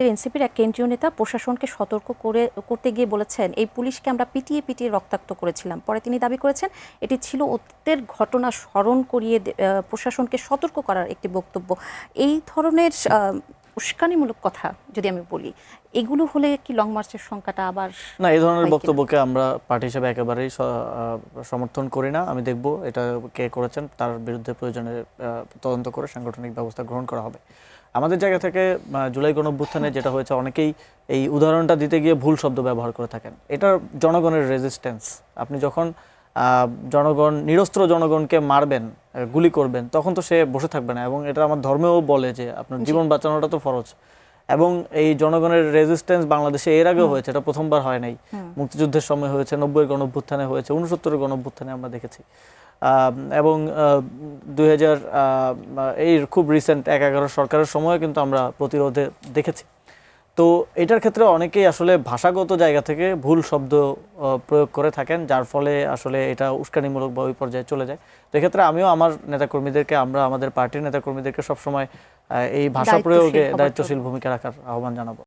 এনসিপির এক কেন্দ্রীয় নেতা প্রশাসনকে সতর্ক করতে গিয়ে বলেছেন, এই পুলিশকে আমরা পিটিয়ে পিটিয়ে রক্তাক্ত করেছিলাম। পরে তিনি দাবি করেছেন এটি ছিল অতীতের ঘটনা স্মরণ করিয়ে প্রশাসনকে সতর্ক করার একটি বক্তব্য। এই ধরনের উস্কানিমূলক কথা যদি আমি বলি, এগুলো হলে কি লং মার্চের সংখ্যাটা আবার না? এই ধরনের বক্তব্যকে আমরা পার্টি হিসেবে একেবারেই সমর্থন করি না। আমি দেখব এটা কে করেছেন, তার বিরুদ্ধে প্রয়োজনে তদন্ত করে সাংগঠনিক ব্যবস্থা গ্রহণ করা হবে। আমাদের জায়গা থেকে জুলাই গণঅভ্যুত্থানে যেটা হয়েছে, অনেকেই এই উদাহরণটা দিতে গিয়ে ভুল শব্দ ব্যবহার করে থাকেন। এটা জনগণের রেজিস্ট্যান্স। আপনি যখন নিরস্ত্র জনগণকে মারবেন, গুলি করবেন, তখন তো সে বসে থাকবে না। এবং এটা আমার ধর্মেও বলে যে আপনার জীবন বাঁচানোটা তো ফরজ। এবং এই জনগণের রেজিস্ট্যান্স বাংলাদেশে এর আগেও হয়েছে, এটা প্রথমবার হয় নাই। মুক্তিযুদ্ধের সময় হয়েছে, 90-এর গণঅভ্যুত্থানে হয়েছে, 69-এর গণঅভ্যুত্থানে আমরা দেখেছি। এবং 2000 এই খুব রিসেন্ট 11 সরকারের সময় কিন্তু আমরা প্রতিরোধে দেখেছি। তো এটার ক্ষেত্রে অনেকেই আসলে ভাষাগত জায়গা থেকে ভুল শব্দ প্রয়োগ করে থাকেন, যার ফলে আসলে এটা উস্কানিমূলক বা ওই পর্যায়ে চলে যায়। তো এক্ষেত্রে আমিও আমার নেতাকর্মীদেরকে, আমরা আমাদের পার্টির নেতাকর্মীদেরকে সবসময় এই ভাষা প্রয়োগে দায়িত্বশীল ভূমিকা রাখার আহ্বান জানাবো।